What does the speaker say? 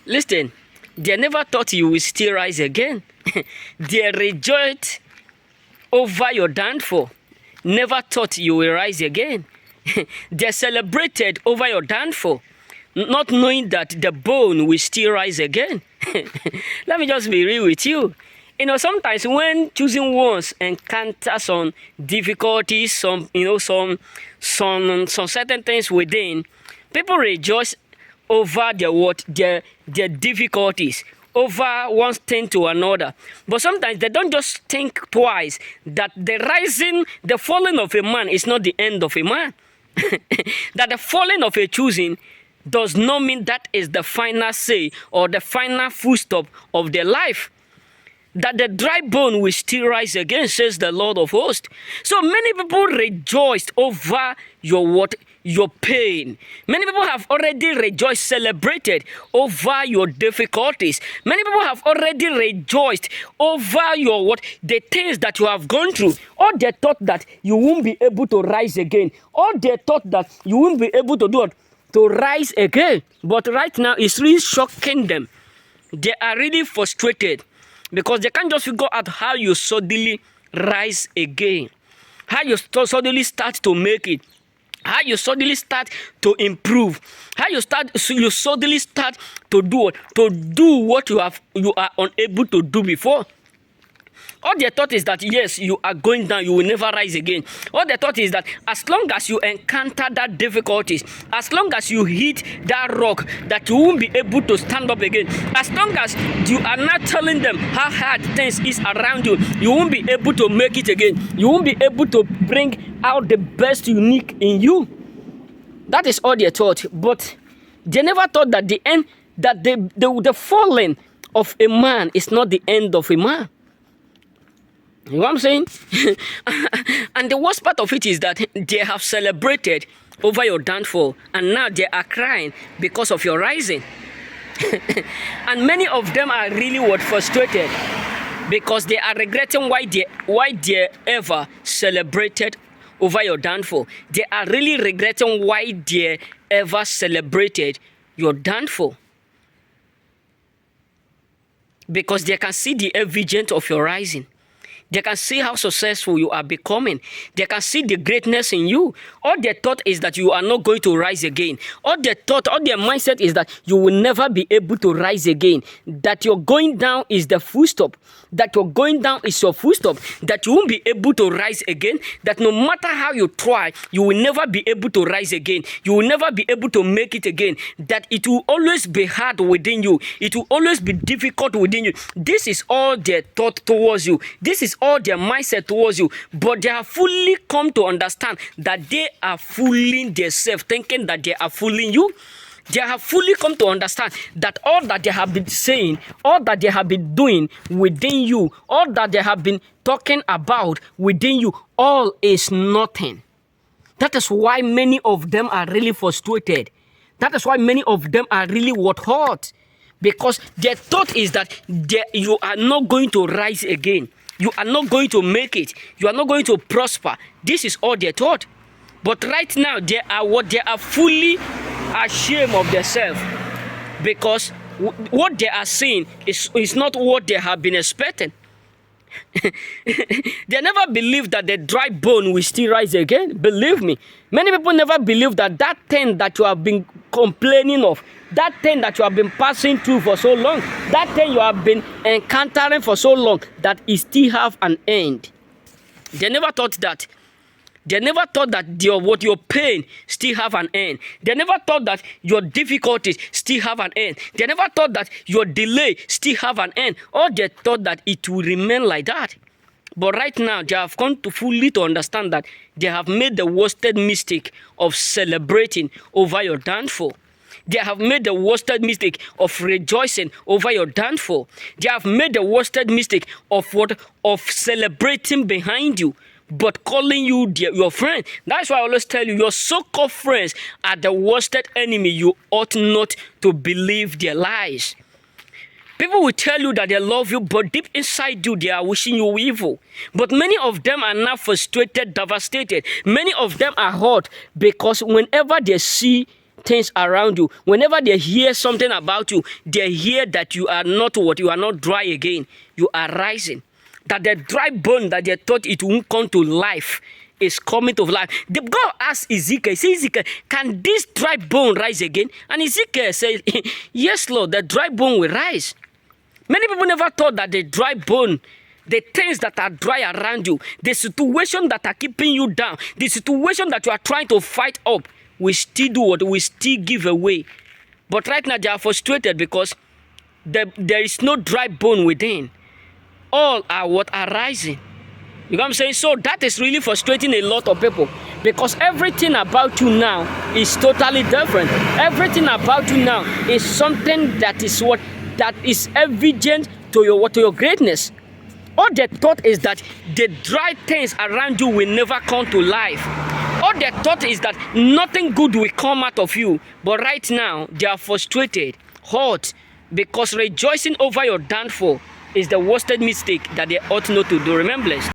Listen, they never thought you will still rise again. They rejoiced over your downfall. Never thought you will rise again. They celebrated over your downfall, not knowing that the bone will still rise again. Let me just be real with you. You know, sometimes when choosing ones encounter some difficulties, some certain things within, people rejoice over their difficulties, over one thing to another. But sometimes they don't just think twice that the falling of a man is not the end of a man. That the falling of a choosing does not mean that is the final say or the final full stop of their life. That the dry bone will still rise again, says the Lord of hosts. So many people rejoiced over your pain. Many people have already rejoiced, celebrated over your difficulties. Many people have already rejoiced over the things that you have gone through. Or they thought that you won't be able to rise again. Or they thought that you won't be able to do it, to rise again. But right now, it's really shocking them. They are really frustrated because they can't just figure out how you suddenly rise again, how you suddenly start to make it, how you suddenly start to improve, how you suddenly start to do what you are unable to do before. All their thought is that, yes, you are going down, you will never rise again. All their thought is that as long as you encounter that difficulties, as long as you hit that rock, that you won't be able to stand up again. As long as you are not telling them how hard things is around you, you won't be able to make it again. You won't be able to bring out the best unique in you. That is all they thought. But they never thought that the falling of a man is not the end of a man. You know what I'm saying? And the worst part of it is that they have celebrated over your downfall, and now they are crying because of your rising. And many of them are really frustrated because they are regretting why they ever celebrated over your downfall. They are really regretting why they ever celebrated your downfall. Because they can see the evidence of your rising. They can see how successful you are becoming. They can see the greatness in you. All their thought is that you are not going to rise again. All their mindset is that you will never be able to rise again. That your going down is the full stop. That your going down is your full stop. That you won't be able to rise again. That no matter how you try, you will never be able to rise again. You will never be able to make it again. That it will always be hard within you. It will always be difficult within you. This is all their thought towards you. This is all their mindset towards you. But they have fully come to understand that they are fooling themselves, thinking that they are fooling you. They have fully come to understand that all that they have been saying, all that they have been doing within you, all that they have been talking about within you, all is nothing. That is why many of them are really frustrated. That is why many of them are really hurt. Because their thought is that you are not going to rise again. You are not going to make it. You are not going to prosper. This is all they thought. But right now, they are fully ashamed of themselves. Because what they are seeing is not what they have been expecting. They never believed that the dry bone will still rise again. Believe me. Many people never believe that thing that you have been complaining of, that thing that you have been passing through for so long, that thing you have been encountering for so long, that it still have an end. They never thought that. They never thought that your pain still have an end. They never thought that your difficulties still have an end. They never thought that your delay still have an end. Or they thought that it will remain like that. But right now, they have come to fully to understand that they have made the worst mistake of celebrating over your downfall. They have made the worst mistake of rejoicing over your downfall. They have made the worst mistake of celebrating behind you, but calling you your friend. That's why I always tell you, your so-called friends are the worst enemy. You ought not to believe their lies. People will tell you that they love you, but deep inside you, they are wishing you evil. But many of them are now frustrated, devastated. Many of them are hurt because whenever they see things around you, whenever they hear something about you, they hear that you are not what? You are not dry again. You are rising. That the dry bone that they thought it won't come to life is coming to life. The God asked Ezekiel, say, Ezekiel, can this dry bone rise again? And Ezekiel said, yes, Lord, the dry bone will rise. Many people never thought that the dry bone, the things that are dry around you, the situation that are keeping you down, the situation that you are trying to fight up, will still do what? Will still give away. But right now they are frustrated because there is no dry bone within. All are what are rising. You know what I'm saying? So that is really frustrating a lot of people, because everything about you now is totally different. Everything about you now is something that is evident to your greatness. All the thought is that the dry things around you will never come to life. All the thought is that nothing good will come out of you. But right now, they are frustrated, hurt, because rejoicing over your downfall is the worst mistake that they ought not to do. Remember,